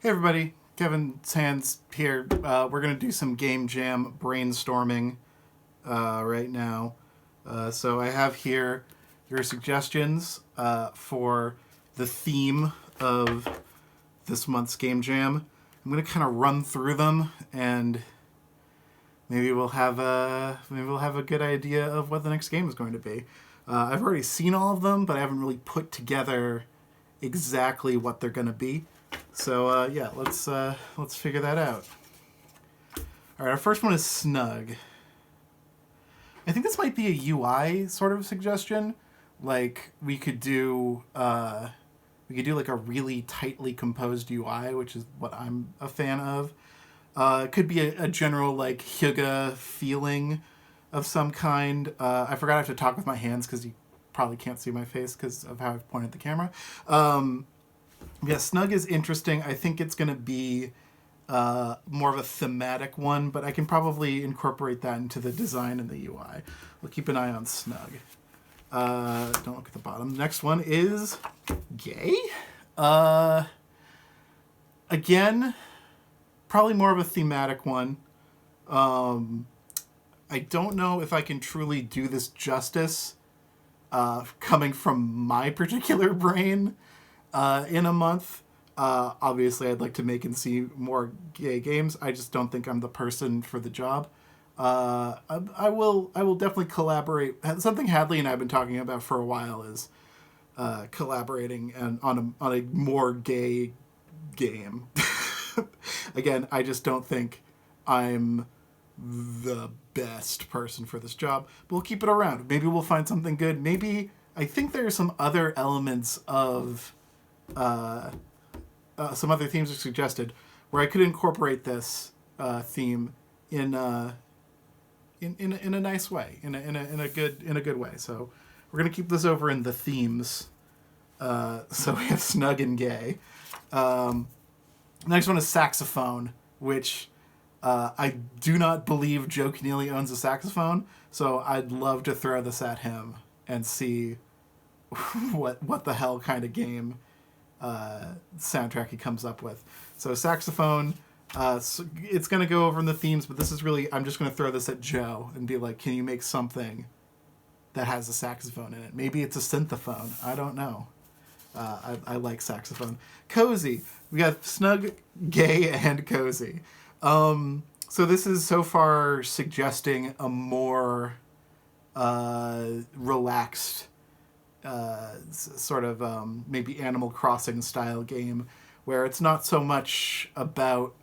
Hey everybody, Kevin Sands here. We're gonna do some game jam brainstorming right now. So I have here your suggestions for the theme of this month's game jam. I'm gonna kind of run through them, and maybe we'll have a good idea of what the next game is going to be. I've already seen all of them, but I haven't really put together exactly what they're gonna be. So yeah, let's figure that out. All right, our first one is snug. I think this might be a UI sort of suggestion. Like we could do like a really tightly composed UI, which is what I'm a fan of. It could be a general like Hyuga feeling of some kind. I forgot I have to talk with my hands because you probably can't see my face because of how I've pointed the camera. Yeah, snug is interesting. I think it's going to be more of a thematic one, but I can probably incorporate that into the design and the UI. We'll keep an eye on snug. Don't look at the bottom. Next one is gay. Again, probably more of a thematic one. I don't know if I can truly do this justice coming from my particular brain in a month. Obviously, I'd like to make and see more gay games. I just don't think I'm the person for the job. I will definitely collaborate. Something Hadley and I have been talking about for a while is collaborating and on a more gay game. Again, I just don't think I'm the best person for this job. But we'll keep it around. Maybe we'll find something good. Maybe I think there are some other elements of some other themes are suggested where I could incorporate this theme in a nice way, in a good way. So we're gonna keep this over in the themes. So we have snug and gay. Next one is saxophone, which I do not believe Joe Keneally owns a saxophone, so I'd love to throw this at him and see what the hell kind of game soundtrack he comes up with. So saxophone, so it's going to go over in the themes, but this is really, I'm just going to throw this at Joe and be like, can you make something that has a saxophone in it? Maybe it's a synthophone. I don't know. I like saxophone. Cozy. We got snug, gay, and cozy. So this is so far suggesting a more relaxed sort of maybe Animal Crossing style game where it's not so much about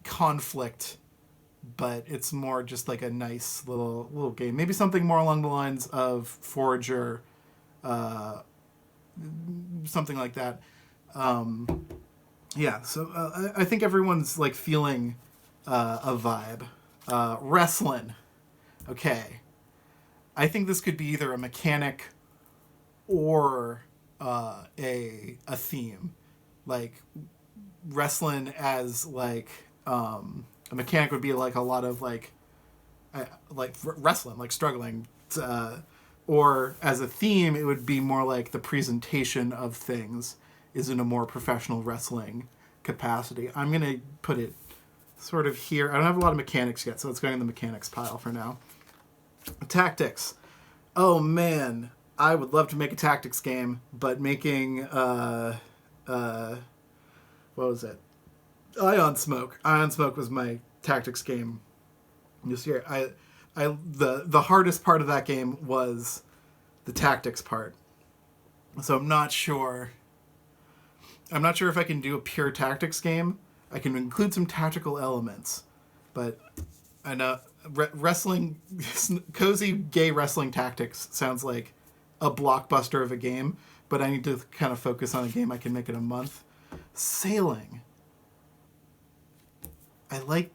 conflict, but it's more just like a nice little game. Maybe something more along the lines of Forager, something like that. Yeah, so I think everyone's like feeling a vibe. Wrestling. Okay. I think this could be either a mechanic or a theme. Like wrestling as like a mechanic would be like a lot of like wrestling, like struggling. Or as a theme, it would be more like the presentation of things is in a more professional wrestling capacity. I'm going to put it sort of here. I don't have a lot of mechanics yet, so it's going in the mechanics pile for now. Tactics. Oh man, I would love to make a tactics game, but making what was it? Ion Smoke. Ion Smoke was my tactics game this year. The hardest part of that game was the tactics part. So I'm not sure if I can do a pure tactics game. I can include some tactical elements, but I know wrestling, cozy gay wrestling tactics sounds like a blockbuster of a game, but I need to kind of focus on a game I can make in a month. Sailing. I like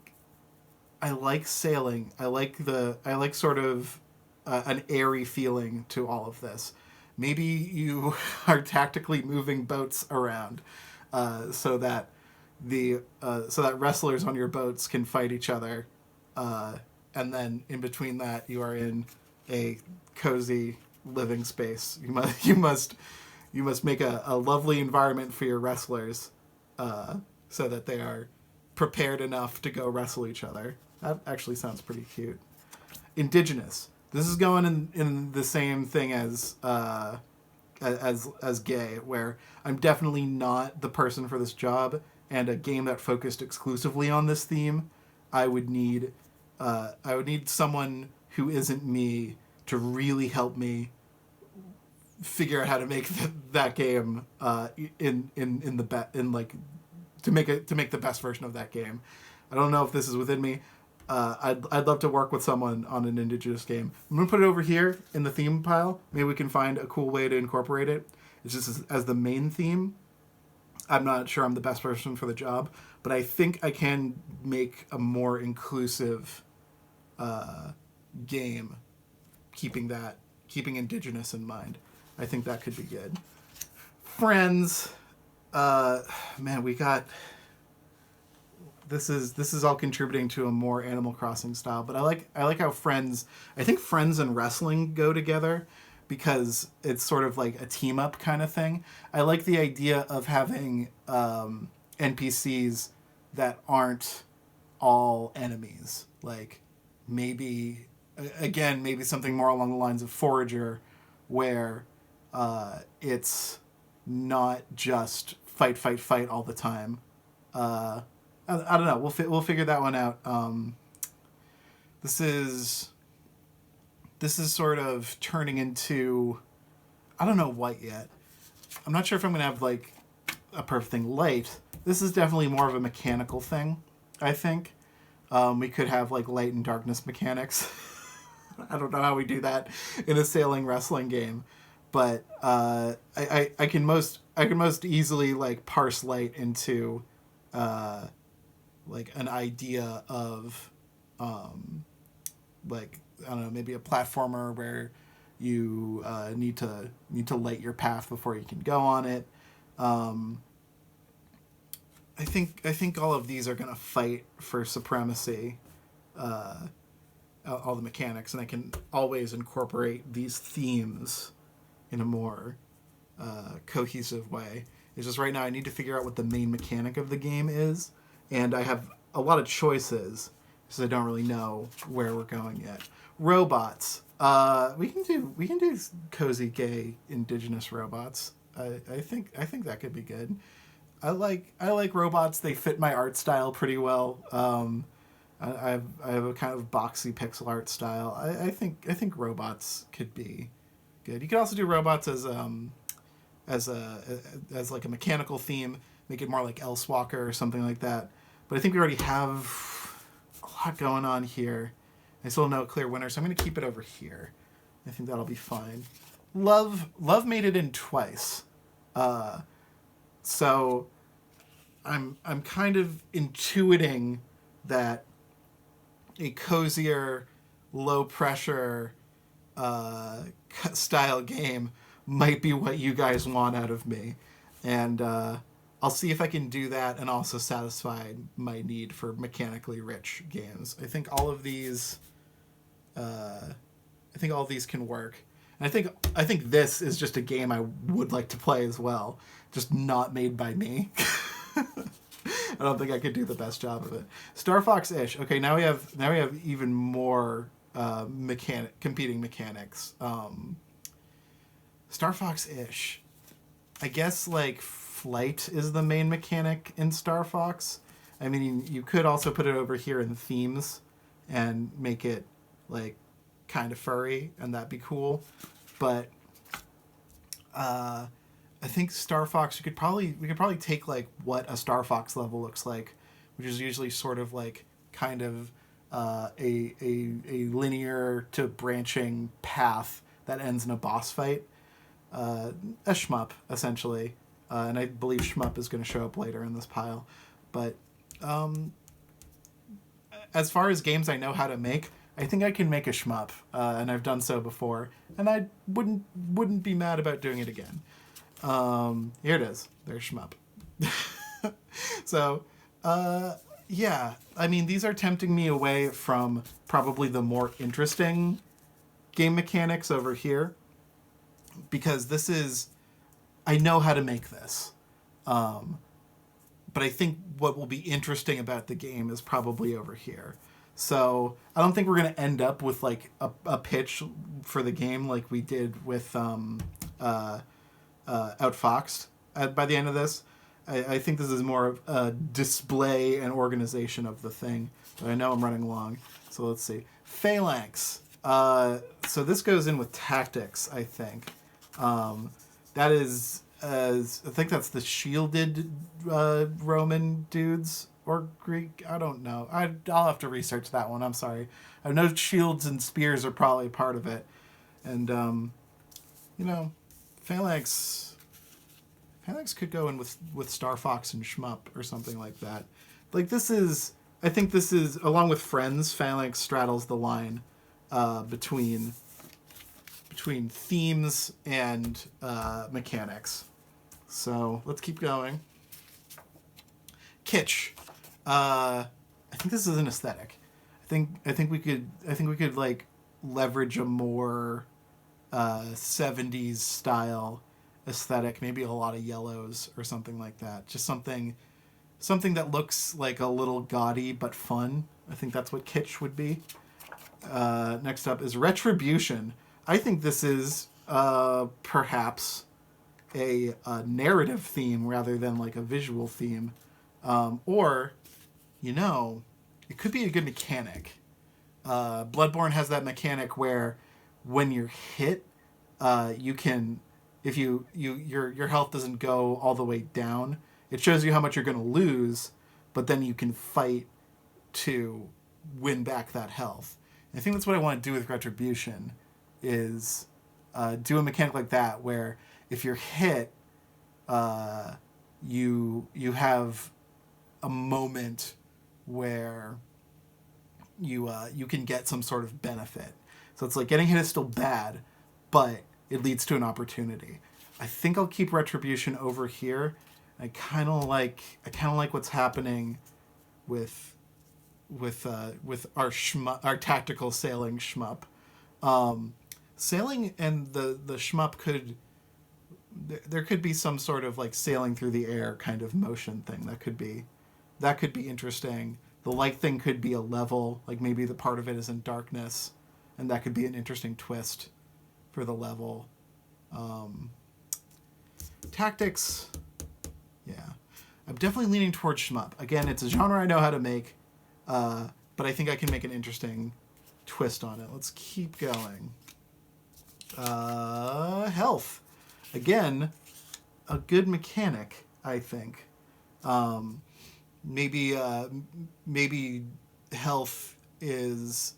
sailing. I like sort of an airy feeling to all of this. Maybe you are tactically moving boats around so that wrestlers on your boats can fight each other, and then in between that you are in a cozy living space. You must You must make a lovely environment for your wrestlers, so that they are prepared enough to go wrestle each other. That actually sounds pretty cute. Indigenous. This is going in the same thing as gay, where I'm definitely not the person for this job, and a game that focused exclusively on this theme, I would need someone who isn't me to really help me figure out how to make that game to make the best version of that game. I don't know if this is within me. I'd love to work with someone on an Indigenous game. I'm gonna put it over here in the theme pile. Maybe we can find a cool way to incorporate it. It's just as the main theme. I'm not sure I'm the best person for the job, but I think I can make a more inclusive game, keeping Indigenous in mind. I think that could be good. Friends, man, we got. This is all contributing to a more Animal Crossing style, but I like how Friends. I think Friends and wrestling go together because it's sort of like a team up kind of thing. I like the idea of having NPCs that aren't all enemies. Like maybe something more along the lines of Forager, where it's not just fight all the time. I don't know. We'll figure that one out. This is sort of turning into, I don't know what yet. I'm not sure if I'm gonna have like a perfect thing. Light. This is definitely more of a mechanical thing, I think. We could have like light and darkness mechanics. I don't know how we do that in a sailing wrestling game, but I can most easily like parse light into like an idea of like, I don't know, maybe a platformer where you need to light your path before you can go on it. I think all of these are gonna fight for supremacy, all the mechanics, and I can always incorporate these themes in a more cohesive way. It's just right now I need to figure out what the main mechanic of the game is, and I have a lot of choices, so I don't really know where we're going yet. Robots. We can do cozy gay Indigenous robots. I think that could be good. I like robots. They fit my art style pretty well. I have a kind of boxy pixel art style. I think robots could be good. You could also do robots as like a mechanical theme. Make it more like Elsewalker or something like that. But I think we already have a lot going on here. I still have no clear winner, so I'm going to keep it over here. I think that'll be fine. Love made it in twice. So I'm kind of intuiting that a cozier, low pressure style game might be what you guys want out of me, and I'll see if I can do that and also satisfy my need for mechanically rich games. I think all of these can work. And I think this is just a game I would like to play as well, just not made by me. I don't think I could do the best job of it. Star Fox-ish. Okay, now we have even more competing mechanics. Star Fox-ish. I guess like flight is the main mechanic in Star Fox. I mean, you could also put it over here in the themes and make it like kind of furry, and that'd be cool. But I think Star Fox, we could probably take like what a Star Fox level looks like, which is usually sort of like kind of a linear to branching path that ends in a boss fight. A shmup, essentially. And I believe shmup is going to show up later in this pile. But as far as games I know how to make, I think I can make a shmup, and I've done so before, and I wouldn't be mad about doing it again. Here it is. There's shmup. So, yeah. I mean, these are tempting me away from probably the more interesting game mechanics over here, because this is I know how to make this. But I think what will be interesting about the game is probably over here. So I don't think we're going to end up with like a pitch for the game like we did with Outfoxed by the end of this. I think this is more of a display and organization of the thing. But I know I'm running long. So let's see. Phalanx. So this goes in with tactics, I think. That is... I think that's the shielded Roman dudes or Greek. I don't know. I'll have to research that one. I'm sorry. I know shields and spears are probably part of it, and Phalanx could go in with Star Fox and Shmup or something like that. Like this is, I think this is along with Friends. Phalanx straddles the line between themes and mechanics. So let's keep going. Kitsch. I think this is an aesthetic. I think we could like leverage a more 70s style aesthetic, maybe a lot of yellows or something like that. Just something that looks like a little gaudy but fun. I think that's what kitsch would be. Next up is Retribution. I think this is perhaps a narrative theme rather than like a visual theme. Or, it could be a good mechanic. Bloodborne has that mechanic where when you're hit, you can, if your health doesn't go all the way down, it shows you how much you're going to lose, but then you can fight to win back that health. And I think that's what I want to do with Retribution, is do a mechanic like that where if you're hit, you have a moment where you can get some sort of benefit. So it's like getting hit is still bad, but it leads to an opportunity. I think I'll keep Retribution over here. I kind of like what's happening with our tactical sailing shmup. Sailing and the shmup there could be some sort of like sailing through the air kind of motion thing that could be interesting. The light thing could be a level, like maybe the part of it is in darkness, and that could be an interesting twist for the level. Tactics, yeah, I'm definitely leaning towards shmup. Again, it's a genre I know how to make, but I think I can make an interesting twist on it. Let's keep going. Health. Again, a good mechanic, I think. Maybe health is...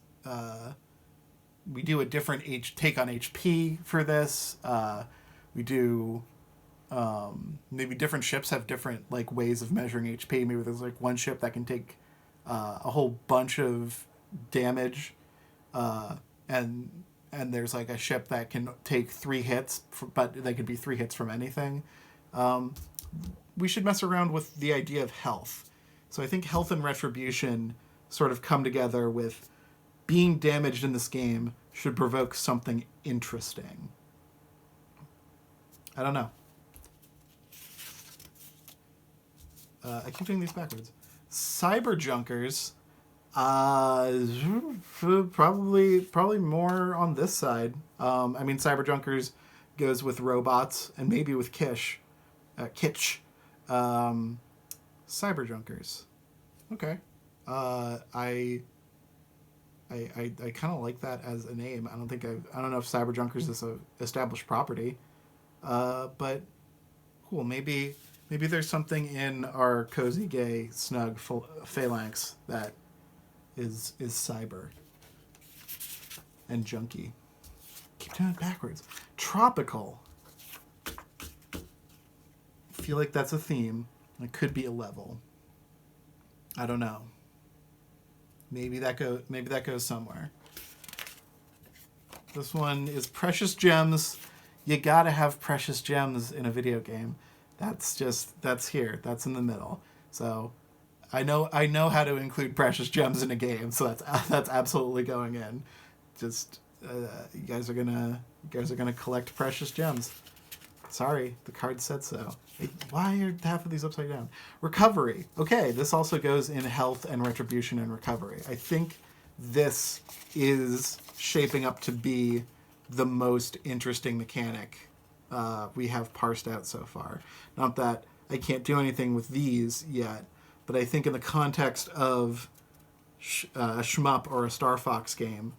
we do a different take on HP for this. We do... maybe different ships have different like ways of measuring HP. Maybe there's like one ship that can take a whole bunch of damage, and there's like a ship that can take 3 hits, but they could be 3 hits from anything. We should mess around with the idea of health. So I think health and retribution sort of come together with being damaged in this game should provoke something interesting. I don't know. I keep doing these backwards. Cyber Junkers, probably more on this side. I mean, Cyber Junkers goes with robots and maybe with Kitsch. Cyber Junkers. Okay. I kind of like that as a name. I don't know if Cyber Junkers is a established property. But cool. Maybe there's something in our cozy, gay, snug phalanx that is cyber and junky. Keep doing it backwards. Tropical. I feel like that's a theme. It could be a level. I don't know. Maybe that goes somewhere. This one is Precious Gems. You gotta have precious gems in a video game. That's here. That's in the middle. So I know how to include precious gems in a game. So that's absolutely going in. Just you guys are gonna collect precious gems. Sorry, the card said so. Why are half of these upside down? Recovery. Okay, this also goes in health and retribution and recovery. I think this is shaping up to be the most interesting mechanic we have parsed out so far. Not that I can't do anything with these yet, but I think in the context of a shmup or a Star Fox game,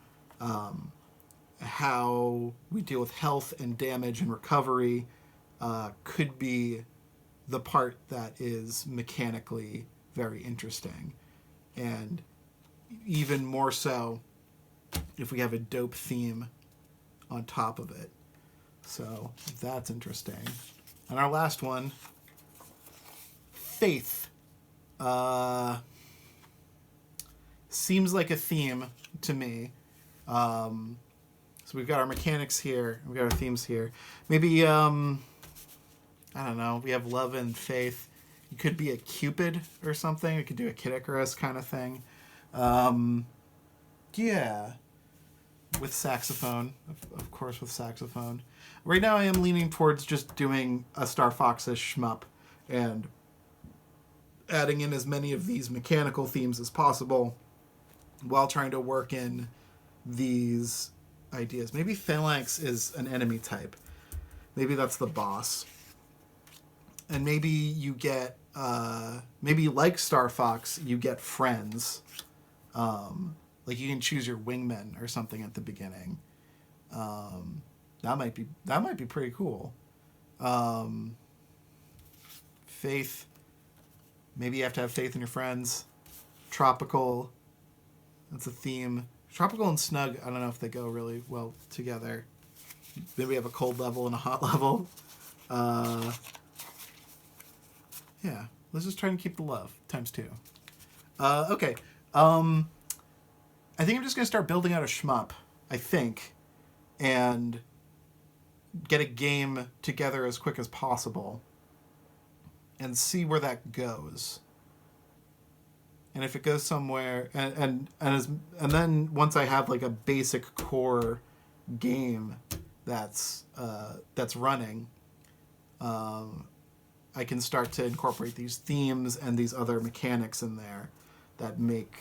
how we deal with health and damage and recovery could be the part that is mechanically very interesting. And even more so if we have a dope theme on top of it. So that's interesting. And our last one, faith. Seems like a theme to me. So we've got our mechanics here. We've got our themes here. Maybe, I don't know. We have love and faith. You could be a Cupid or something. We could do a Kid Icarus kind of thing. Yeah. With saxophone. Of course, with saxophone. Right now I am leaning towards just doing a Star Fox-ish shmup and adding in as many of these mechanical themes as possible while trying to work in these ideas. Maybe Phalanx is an enemy type. Maybe that's the boss. And maybe you get, maybe like Star Fox, you get friends. Like you can choose your wingmen or something at the beginning. That might be pretty cool. Faith. Maybe you have to have faith in your friends. Tropical. That's a theme. Tropical and snug, I don't know if they go really well together. Then we have a cold level and a hot level. Yeah, let's just try and keep the love times 2. Okay. I think I'm just going to start building out a shmup, I think, and get a game together as quick as possible and see where that goes. And if it goes somewhere, and then once I have like a basic core game that's running, I can start to incorporate these themes and these other mechanics in there that make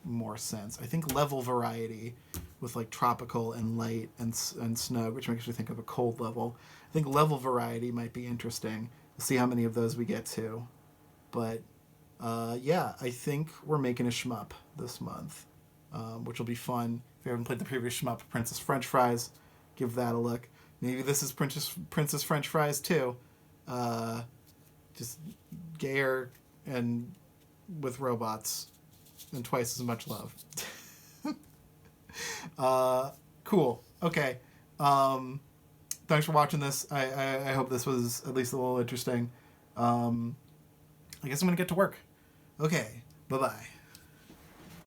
more sense. I think level variety with like tropical and light and snug, which makes me think of a cold level. I think level variety might be interesting. We'll see how many of those we get to. But yeah, I think we're making a shmup this month, which will be fun. If you haven't played the previous shmup, Princess French Fries, give that a look. Maybe this is Princess French Fries too. Just gayer and with robots and twice as much love. Cool. Okay. Thanks for watching this. I hope this was at least a little interesting. I guess I'm going to get to work. Okay. Bye-bye.